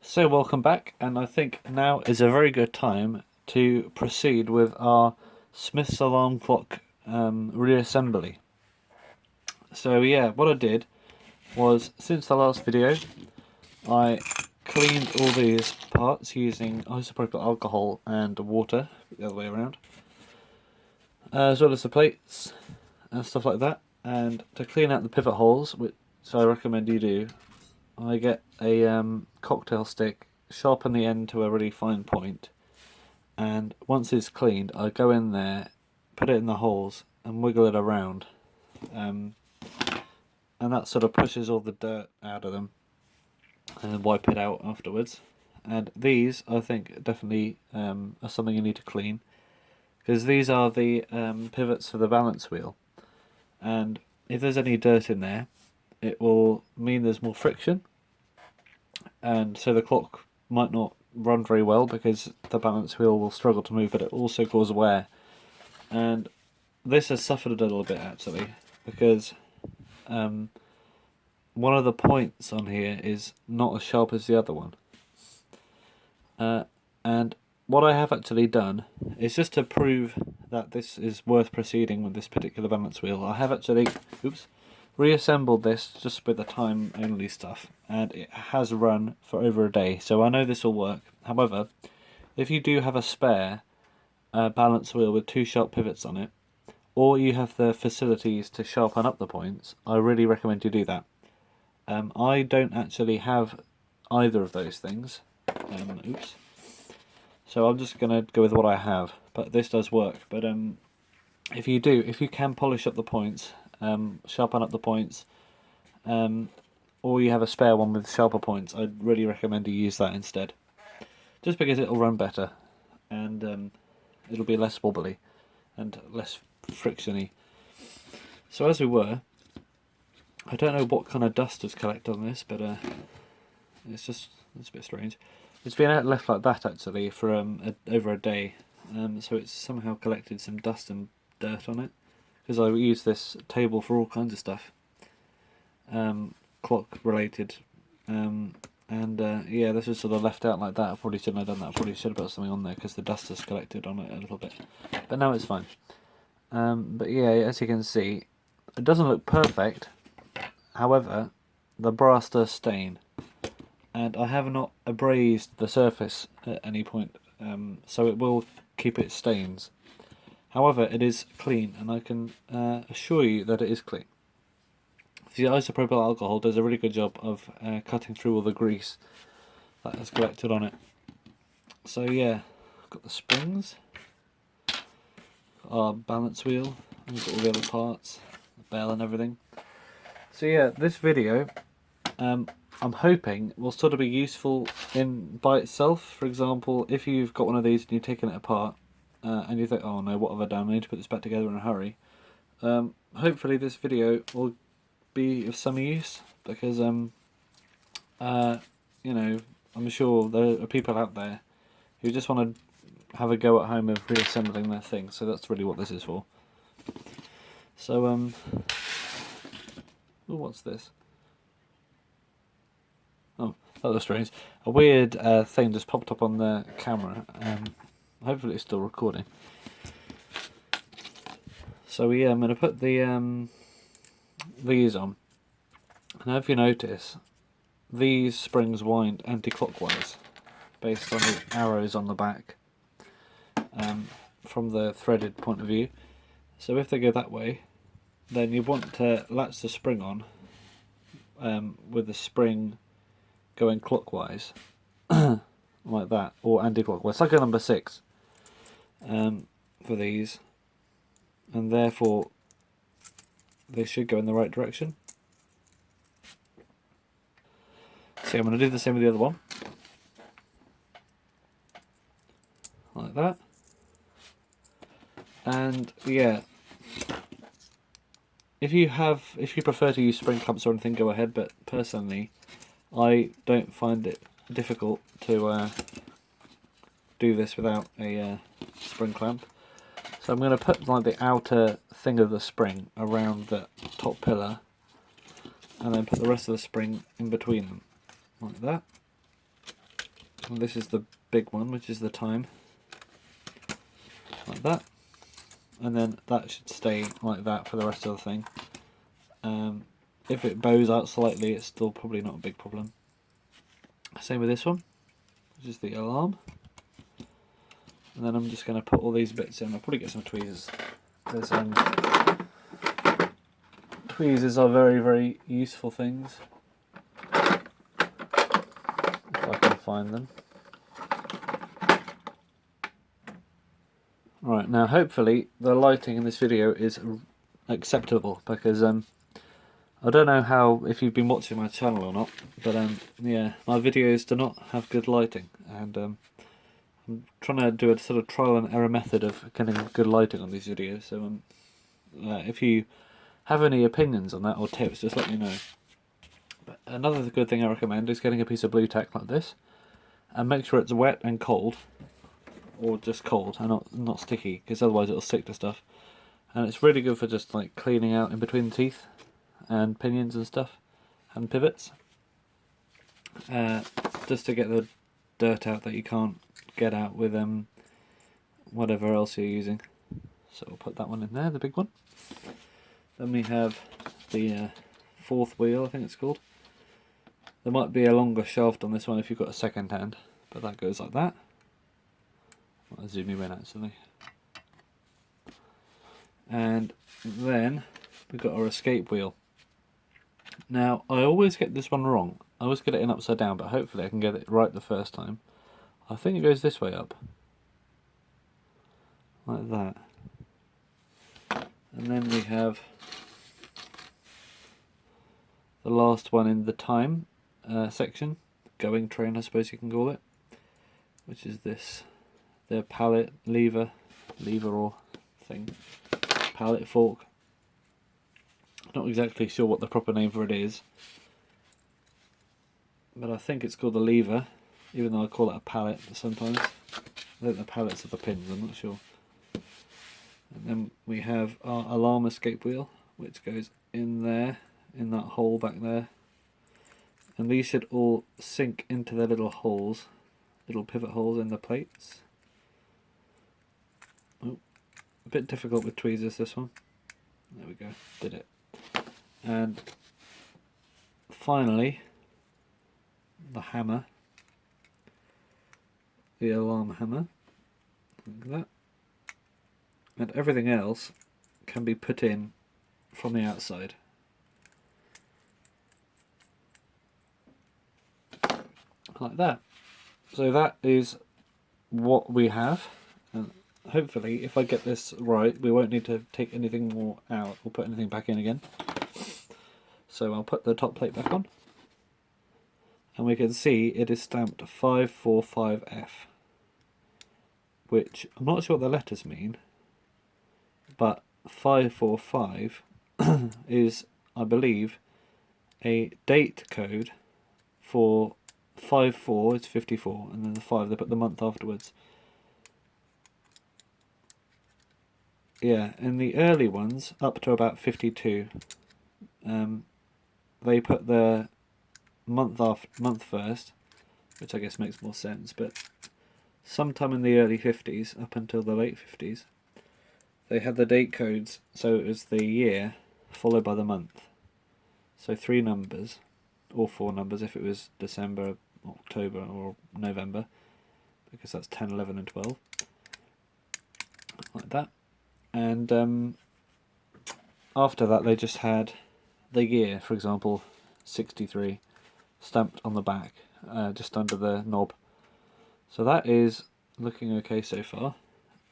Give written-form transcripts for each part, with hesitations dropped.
So welcome back, and I think now is a very good time to proceed with our Smith's alarm clock reassembly. So yeah, what I did was, since the last video, I cleaned all these parts using isopropyl alcohol and water, the other way around, as well as the plates and stuff like that. And to clean out the pivot holes, which I recommend you do, I get a cocktail stick, sharpen the end to a really fine point, and once it's cleaned, I go in there, put it in the holes, and wiggle it around, and that sort of pushes all the dirt out of them, and wipe it out afterwards. And these, I think, definitely are something you need to clean, because these are the pivots for the balance wheel, and if there's any dirt in there, it will mean there's more friction, and so the clock might not run very well because the balance wheel will struggle to move, but it also causes wear. And this has suffered a little bit actually, because one of the points on here is not as sharp as the other one. And what I have actually done is, just to prove that this is worth proceeding with this particular balance wheel, I have actually reassembled this just with the time only stuff, and it has run for over a day, so I know this will work. However, if you do have a spare balance wheel with two sharp pivots on it, or you have the facilities to sharpen up the points, I really recommend you do that. I don't actually have either of those things, so I'm just going to go with what I have, but this does work. But if you can polish up the points, sharpen up the points, or you have a spare one with sharper points, I'd really recommend you use that instead, just because it'll run better, and it'll be less wobbly and less frictiony. So as we were, I don't know what kind of dust has collected on this, but it's a bit strange. It's been out left like that actually for over a day, so it's somehow collected some dust and dirt on it, because I use this table for all kinds of stuff, clock related, and yeah, this is sort of left out like that. I probably shouldn't have done that. I probably should have put something on there because the dust has collected on it a little bit, but now it's fine. But yeah, as you can see, it doesn't look perfect. However, the brass does stain, and I have not abrased the surface at any point, so it will keep its stains. However, it is clean, and I can assure you that it is clean. The isopropyl alcohol does a really good job of cutting through all the grease that has collected on it. So yeah, got the springs, our balance wheel, and we've got all the other parts, the bell and everything. So yeah, this video, I'm hoping will sort of be useful by itself. For example, if you've got one of these and you're taking it apart, and you think, oh no, what have I done? I need to put this back together in a hurry. Hopefully this video will be of some use, because you know, I'm sure there are people out there who just want to have a go at home of reassembling their things, so that's really what this is for. So ooh, what's this? Oh, that was strange. A weird thing just popped up on the camera. Hopefully it's still recording. So yeah, I'm going to put the these on. Now if you notice, these springs wind anti-clockwise based on the arrows on the back, from the threaded point of view. So if they go that way, then you want to latch the spring on with the spring going clockwise, like that, or anti-clockwise, like a number 6 for these, and therefore they should go in the right direction. So I'm going to do the same with the other one, like that. And yeah, if you prefer to use spring clamps or anything, go ahead, but personally I don't find it difficult to do this without a spring clamp. So I'm going to put like the outer thing of the spring around the top pillar, and then put the rest of the spring in between them, like that. And this is the big one, which is the time, like that, and then that should stay like that for the rest of the thing. If it bows out slightly, it's still probably not a big problem. Same with this one, which is the alarm. And then I'm just going to put all these bits in. I'll probably get some tweezers. Because tweezers are very, very useful things. If I can find them. Right, now hopefully the lighting in this video is acceptable, because I don't know how, if you've been watching my channel or not, but yeah, my videos do not have good lighting, and I'm trying to do a sort of trial and error method of getting good lighting on these videos. So if you have any opinions on that or tips, just let me know. But another good thing I recommend is getting a piece of blue tack like this, and make sure it's wet and cold, or just cold and not sticky, because otherwise it'll stick to stuff. And it's really good for just like cleaning out in between teeth and pinions and stuff, and pivots, just to get the dirt out that you can't get out with whatever else you're using. So we'll put that one in there, the big one. Then we have the fourth wheel, I think it's called. There might be a longer shaft on this one if you've got a second hand, but that goes like that. I'll zoom you in actually. And then we've got our escape wheel. Now, I always get this one wrong. I always get it in upside down, but hopefully I can get it right the first time. I think it goes this way up. Like that. And then we have the last one in the time section. Going train, I suppose you can call it. Which is this. The pallet lever or thing. Pallet fork. Not exactly sure what the proper name for it is, but I think it's called the lever, even though I call it a pallet sometimes. I think the pallets are the pins, I'm not sure. And then we have our alarm escape wheel, which goes in there, in that hole back there. And these should all sink into their little holes, little pivot holes in the plates. Oh, a bit difficult with tweezers, this one. There we go, did it. And finally, the hammer, the alarm hammer, like that. And everything else can be put in from the outside. Like that. So that is what we have. And hopefully, if I get this right, we won't need to take anything more out or put anything back in again. So I'll put the top plate back on, and we can see it is stamped 545F, which I'm not sure what the letters mean, but 545 is, I believe, a date code for 54 is 54, and then the 5, they put the month afterwards. Yeah, in the early ones, up to about 52, they put the month first, which I guess makes more sense, but sometime in the early 50s, up until the late 50s, they had the date codes, so it was the year followed by the month. So 3 numbers, or 4 numbers if it was December, October or November, because that's 10, 11 and 12, like that. And after that they just had the year, for example 63, stamped on the back, just under the knob. So that is looking okay so far.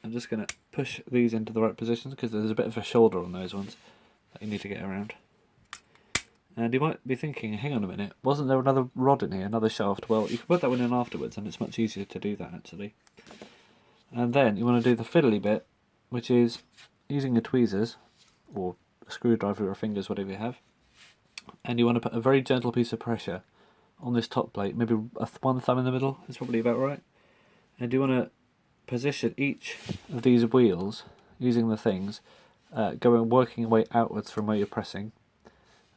I'm just going to push these into the right positions, because there's a bit of a shoulder on those ones that you need to get around. And you might be thinking, hang on a minute, wasn't there another rod in here, another shaft? Well, you can put that one in afterwards, and it's much easier to do that actually. And then you want to do the fiddly bit, which is using your tweezers, or a screwdriver or fingers, whatever you have, and you want to put a very gentle piece of pressure on this top plate, maybe one thumb in the middle is probably about right. And you want to position each of these wheels using the things, working your way outwards from where you're pressing,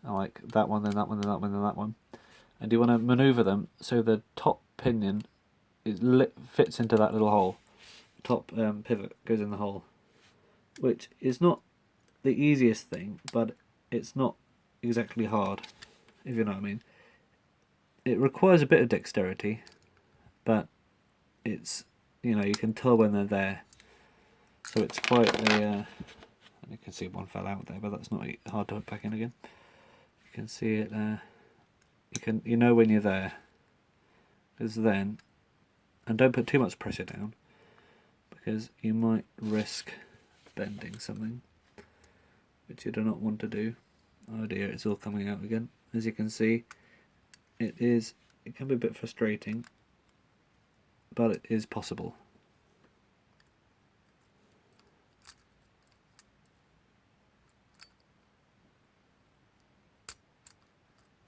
like that one, then that one, then that one, then that one. And you want to manoeuvre them so the top pinion fits into that little hole. The top pivot goes in the hole, which is not the easiest thing, but it's not exactly hard, if you know what I mean. It requires a bit of dexterity, but it's, you know, you can tell when they're there. So it's quite a, you can see one fell out there, but that's not hard to put back in again. You can see it, you know when you're there, because then, and don't put too much pressure down, because you might risk bending something, which you do not want to do. Oh dear, it's all coming out again. As you can see, it can be a bit frustrating, but it is possible.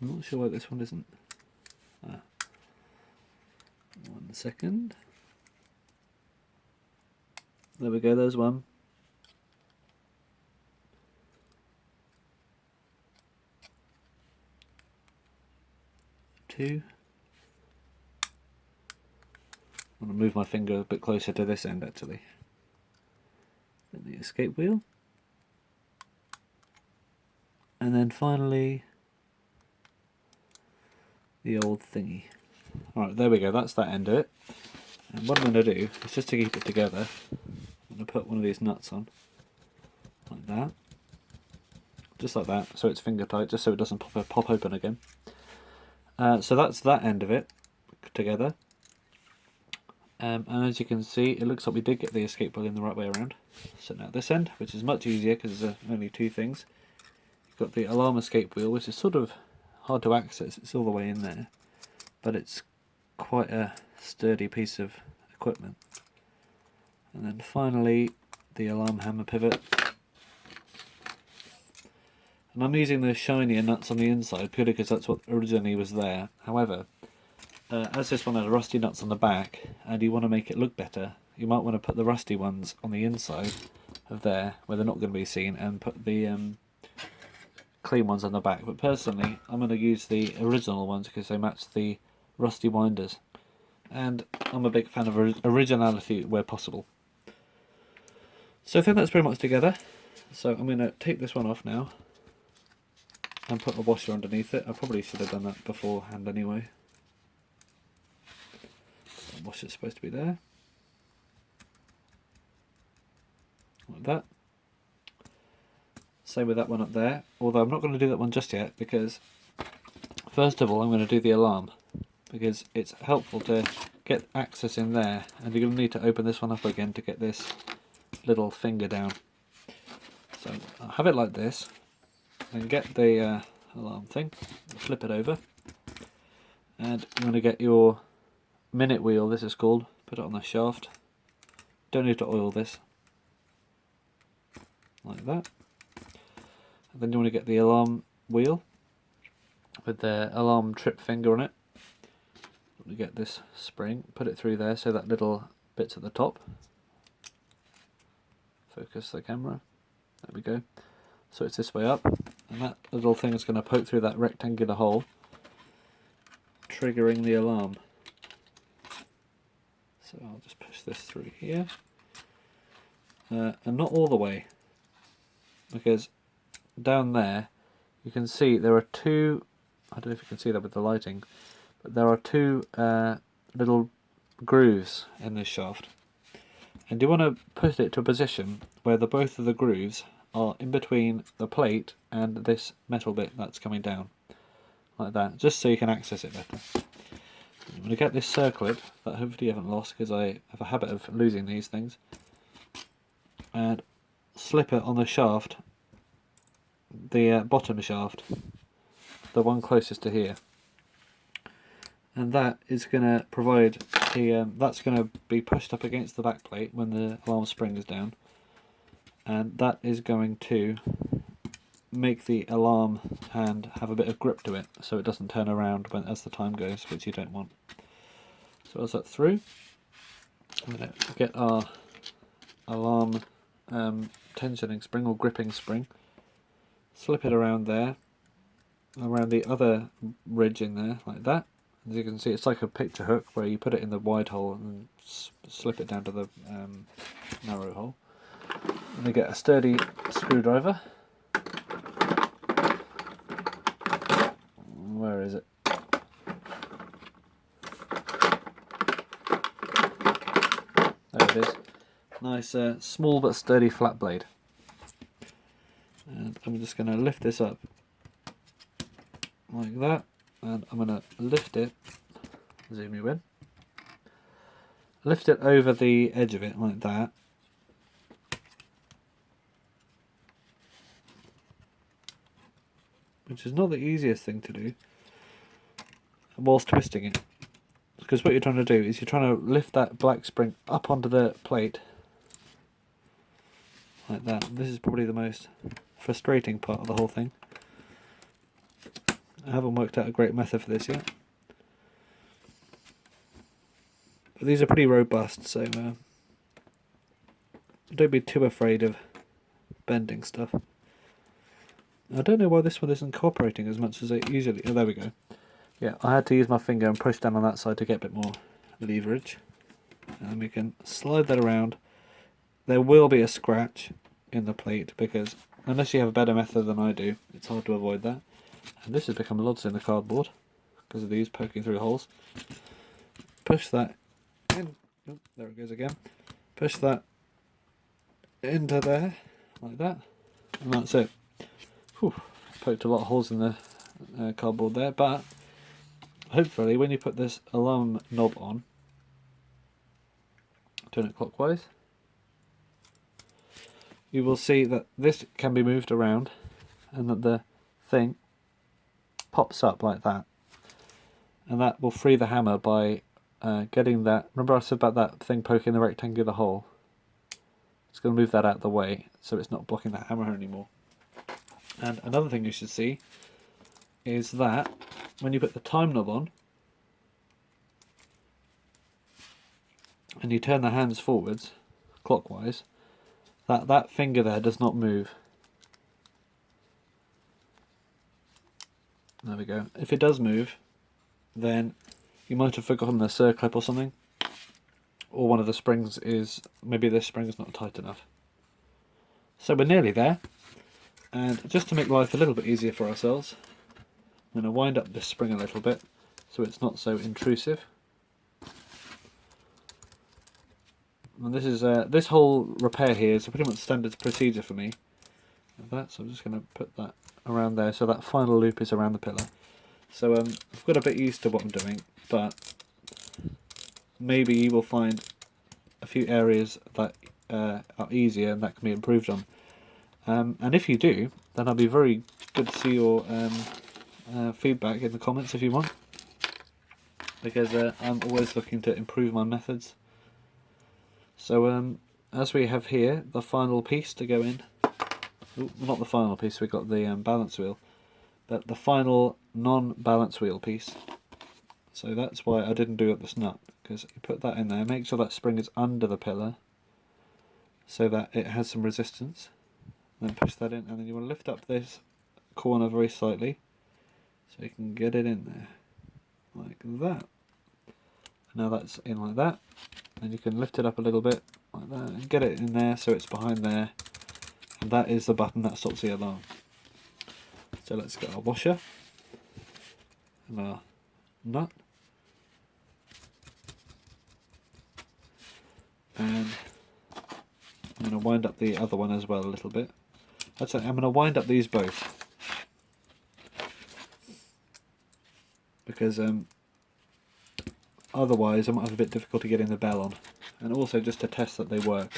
I'm not sure why this one isn't. 1 second. There we go, there's one. Two. I'm going to move my finger a bit closer to this end actually. Then the escape wheel. And then finally the old thingy. Alright, there we go, that's that end of it. And what I'm going to do is, just to keep it together, I'm going to put one of these nuts on, like that. Just like that, so it's finger tight, just so it doesn't pop open again. So that's that end of it together. And as you can see, it looks like we did get the escape wheel in the right way around. So now this end, which is much easier because there's only two things. You've got the alarm escape wheel, which is sort of hard to access. It's all the way in there, but it's quite a sturdy piece of equipment. And then finally, the alarm hammer pivot. And I'm using the shinier nuts on the inside purely because that's what originally was there. However, as this one has rusty nuts on the back, and you want to make it look better, you might want to put the rusty ones on the inside of there, where they're not going to be seen, and put the clean ones on the back. But personally, I'm going to use the original ones because they match the rusty winders. And I'm a big fan of originality where possible. So I think that's pretty much together. So I'm going to take this one off now and put a washer underneath it. I probably should have done that beforehand anyway. The washer's supposed to be there. Like that. Same with that one up there, although I'm not going to do that one just yet because first of all I'm going to do the alarm, because it's helpful to get access in there, and you're going to need to open this one up again to get this little finger down. So I'll have it like this, and get the alarm thing, flip it over, and I'm going to get your minute wheel, this is called, put it on the shaft. Don't need to oil this, like that. And then you want to get the alarm wheel with the alarm trip finger on it. You want to get this spring, put it through there so that little bit's at the top. Focus the camera. There we go. So it's this way up, and that little thing is going to poke through that rectangular hole, triggering the alarm. So I'll just push this through here, and not all the way, because down there you can see there are two, I don't know if you can see that with the lighting, but there are two little grooves in this shaft, and you want to put it to a position where both of the grooves are in between the plate and this metal bit that's coming down, like that, just so you can access it better. I'm going to get this circlet that hopefully you haven't lost, because I have a habit of losing these things, and slip it on the shaft, the bottom shaft, the one closest to here, and that is going to provide the that's going to be pushed up against the back plate when the alarm spring is down, and that is going to make the alarm hand have a bit of grip to it so it doesn't turn around as the time goes, which you don't want. So as that through, I'm going to get our alarm tensioning spring or gripping spring, slip it around there, around the other ridge in there, like that, As you can see, it's like a picture hook where you put it in the wide hole and slip it down to the narrow hole. And you get a sturdy screwdriver. Where is it? There it is. Nice, small but sturdy flat blade. And I'm just going to lift this up like that, and I'm going to lift it, zoom you in, lift it over the edge of it like that, which is not the easiest thing to do whilst twisting it, because what you're trying to do is you're trying to lift that black spring up onto the plate like that. This is probably the most frustrating part of the whole thing. I haven't worked out a great method for this yet, but these are pretty robust, so don't be too afraid of bending stuff. I don't know why this one isn't cooperating as much as it usually. Oh, there we go. Yeah, I had to use my finger and push down on that side to get a bit more leverage, and we can slide that around. There will be a scratch in the plate because unless you have a better method than I do, it's hard to avoid that. And this has become lots in the cardboard because of these poking through holes. Push that in. Oh, there it goes again. Push that into there like that, and that's it. Whew, poked a lot of holes in the cardboard there, but hopefully when you put this alarm knob on, turn it clockwise, you will see that this can be moved around and that the thing pops up like that, and that will free the hammer by getting that. Remember I said about that thing poking the rectangular hole? It's going to move that out of the way so it's not blocking that hammer anymore. And another thing you should see is that when you put the time knob on and you turn the hands forwards clockwise, that finger there does not move. There we go. If it does move, then you might have forgotten the circlip or something, or one of the springs is, maybe this spring is not tight enough. So we're nearly there, and just to make life a little bit easier for ourselves, I'm going to wind up this spring a little bit so it's not so intrusive. And this is this whole repair here is pretty much standard procedure for me. So I'm just going to put that around there so that final loop is around the pillar. So I've got a bit used to what I'm doing, but maybe you will find a few areas that are easier and that can be improved on. And if you do, then I'll be very good to see your feedback in the comments if you want, because I'm always looking to improve my methods. So as we have here the final piece to go in, not the final piece, we've got the balance wheel, but the final non-balance wheel piece. So that's why I didn't do up this nut, because you put that in there, make sure that spring is under the pillar so that it has some resistance, and then push that in, and then you want to lift up this corner very slightly so you can get it in there like that. Now that's in like that, and you can lift it up a little bit like that and get it in there so it's behind there, and that is the button that stops the alarm. So let's get our washer and our nut, and I'm going to wind up the other one as well a little bit. Actually, I'm going to wind up these both because otherwise I might have a bit of difficulty getting the bell on, and also just to test that they work.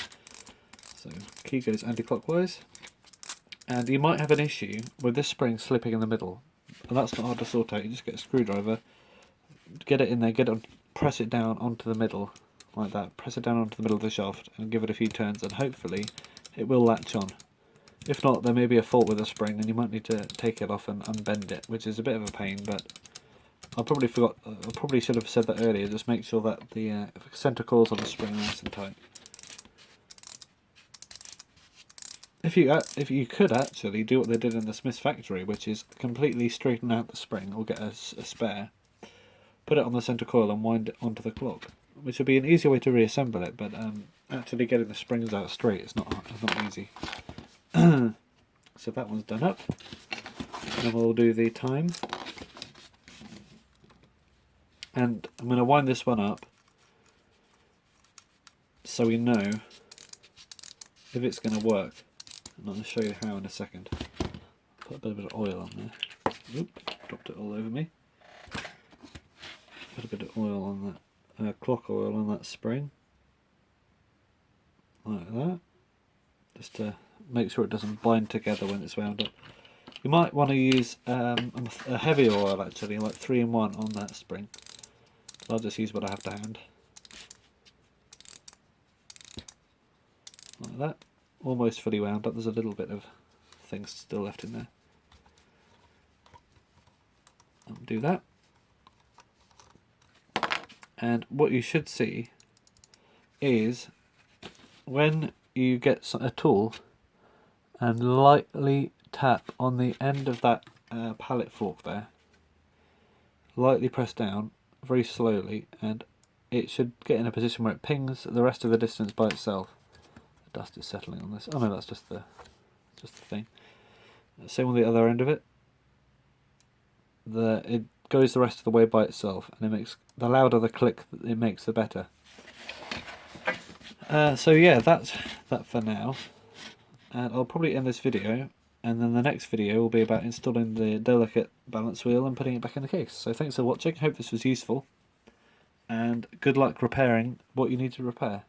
So key goes anti-clockwise, and you might have an issue with this spring slipping in the middle, and that's not hard to sort out. You just get a screwdriver, get it in there, press it down onto the middle like that, press it down onto the middle of the shaft and give it a few turns, and hopefully it will latch on. If not, there may be a fault with the spring and you might need to take it off and unbend it, which is a bit of a pain, but I probably should have said that earlier. Just make sure that the centre coils on the spring are nice and tight. If you could actually do what they did in the Smith's factory, which is completely straighten out the spring or get a spare, put it on the centre coil and wind it onto the clock, which would be an easier way to reassemble it, but actually getting the springs out straight is not easy. So that one's done up. Then we'll do the time. And I'm going to wind this one up so we know if it's going to work. And I'll show you how in a second. Put a bit of oil on there. Oop, dropped it all over me. Put a bit of oil on that, clock oil on that spring. Like that. Just to make sure it doesn't bind together when it's wound up. You might want to use a heavy oil actually, like 3-in-1 on that spring. I'll just use what I have to hand. Like that. Almost fully wound up. There's a little bit of things still left in there. Undo that. And what you should see is when you get a tool and lightly tap on the end of that pallet fork there, lightly press down very slowly, and it should get in a position where it pings the rest of the distance by itself. The dust is settling on this. Oh no, that's just the thing. Same on the other end of it. It goes the rest of the way by itself, and it makes the louder the click that it makes, the better. So yeah, that's that for now, and I'll probably end this video, and then the next video will be about installing the delicate balance wheel and putting it back in the case. So thanks for watching, hope this was useful, and good luck repairing what you need to repair.